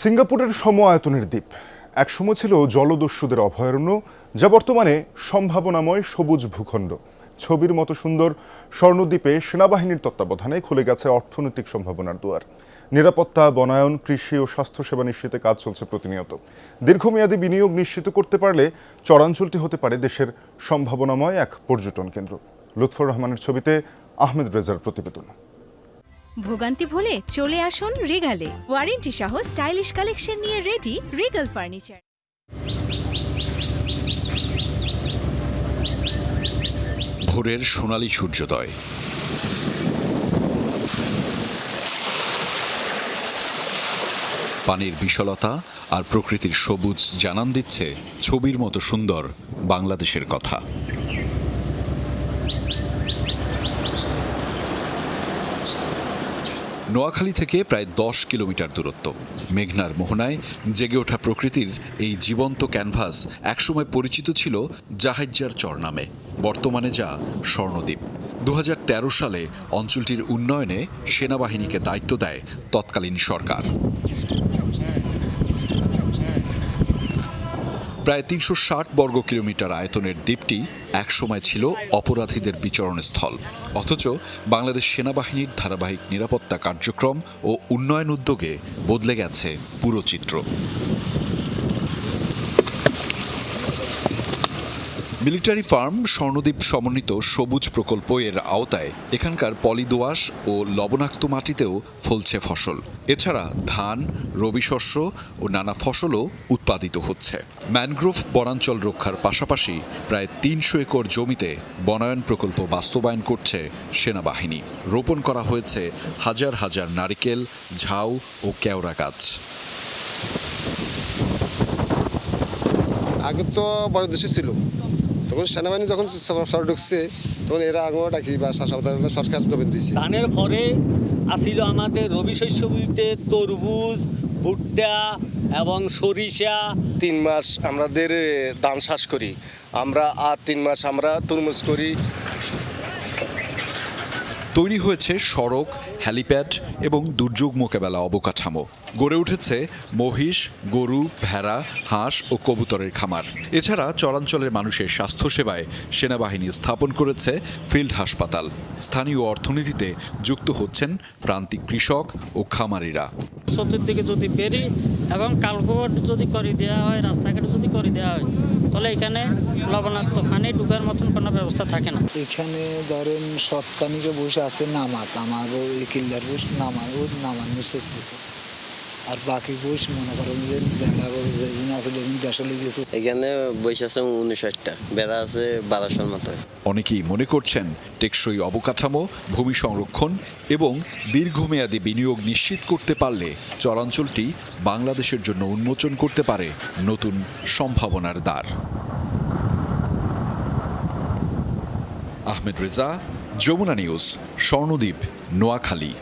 সিঙ্গাপুরের সম আয়তনের দ্বীপ একসময় ছিল জলদস্যুদের অভয়ারণ্য, যা বর্তমানে সম্ভাবনাময় সবুজ ভূখণ্ড। ছবির মতো সুন্দর স্বর্ণদ্বীপে সেনাবাহিনীর তত্ত্বাবধানে খুলে গেছে অর্থনৈতিক সম্ভাবনার দুয়ার। নিরাপত্তা, বনায়ন, কৃষি ও স্বাস্থ্যসেবা নিশ্চিতে কাজ চলছে প্রতিনিয়ত। দীর্ঘমেয়াদী বিনিয়োগ নিশ্চিত করতে পারলে চরাঞ্চলটি হতে পারে দেশের সম্ভাবনাময় এক পর্যটন কেন্দ্র। লুৎফর রহমানের ছবিতে আহমেদ রেজার প্রতিবেদন। ভোগান্তি ভুলে চলে আসুন রিগালে। ওয়ারেন্টি সহ স্টাইলিশ কালেকশন নিয়ে রেডি রিগাল ফার্নিচার। ভোরের সোনালী সূর্যোদয়, পানির বিশালতা আর প্রকৃতির সবুজ জানান দিচ্ছে ছবির মতো সুন্দর বাংলাদেশের কথা। নোয়াখালী থেকে প্রায় 10 কিলোমিটার দূরত্ব। মেঘনার মোহনায় জেগে ওঠা প্রকৃতির এই জীবন্ত ক্যানভাস একসময় পরিচিত ছিল জাহাইজ্জার চর নামে, বর্তমানে যা স্বর্ণদ্বীপ। 2013 সালে অঞ্চলটির উন্নয়নে সেনাবাহিনীকে দায়িত্ব দেয় তৎকালীন সরকার। প্রায় 360 বর্গ কিলোমিটার আয়তনের দ্বীপটি একসময় ছিল অপরাধীদের বিচরণস্থল। অথচ বাংলাদেশ সেনাবাহিনীর ধারাবাহিক নিরাপত্তা কার্যক্রম ও উন্নয়ন উদ্যোগে বদলে গেছে পুরো চিত্র। মিলিটারি ফার্ম স্বর্ণদ্বীপ সমন্বিত সবুজ প্রকল্প এর আওতায় এখানকার পলিদোআঁশ ও লবণাক্ত মাটিতেও ফলছে ফসল। এছাড়া ধান, রবি শস্য ও নানা ফসলও উৎপাদিত হচ্ছে। ম্যানগ্রোভ বনাঞ্চল রক্ষার পাশাপাশি প্রায় 300 একর জমিতে বনায়ন প্রকল্প বাস্তবায়ন করছে সেনাবাহিনী। রোপণ করা হয়েছে হাজার হাজার নারিকেল, ঝাউ ও কেওড়া গাছ। আগে তো বড় দেশে ছিল, তখন সেনাবাহিনী যখন শহর ঢুকছে তখন এরা আগুন ডাকি বা শাসক সরকার জমি দিয়েছে। ধানের পরে আসিল আমাদের রবি শস্য বলতে তরমুজ, ভুট্টা এবং সরিষা। 3 মাস আমাদের ধান চাষ করি আমরা, আর 3 মাস আমরা তরমুজ করি। তৈরি হয়েছে সড়ক, হ্যালিপ্যাড এবং দুর্যোগ মোকাবেলা অবকাঠামো। গড়ে উঠেছে মহিষ, গরু, ভেড়া, হাঁস ও কবুতরের খামার। এছাড়া চরাঞ্চলের মানুষের স্বাস্থ্যসেবায় সেনাবাহিনী স্থাপন করেছে ফিল্ড হাসপাতাল। স্থানীয় অর্থনীতিতে যুক্ত হচ্ছেন প্রান্তিক কৃষক ও খামারিরা। চতুর্দিকে যদি বেরি এবং কালকোট যদি করে দেওয়া হয়, রাস্তাঘাটে যদি করে দেওয়া হয়, তাহলে এখানে লবণাক্ত পানি ঢুকার মতন কোনো ব্যবস্থা থাকে না। এখানে ধরেন সৎকানিকে বসে আছে নামাত, আমারও এই কিল্লার বস নামানো শিখতেছে। আর বাকি বস মনে করেন যে দেশে লেগেছে। এখানে বসে আছে 59টা, বেড়া আছে 1200-র মতো। অনেকেই মনে করছেন টেকসই অবকাঠামো, ভূমি সংরক্ষণ এবং দীর্ঘমেয়াদী বিনিয়োগ নিশ্চিত করতে পারলে চরাঞ্চলটি বাংলাদেশের জন্য উন্মোচন করতে পারে নতুন সম্ভাবনার দ্বার। আহমেদ রেজা, যমুনা নিউজ, স্বর্ণদ্বীপ, নোয়াখালী।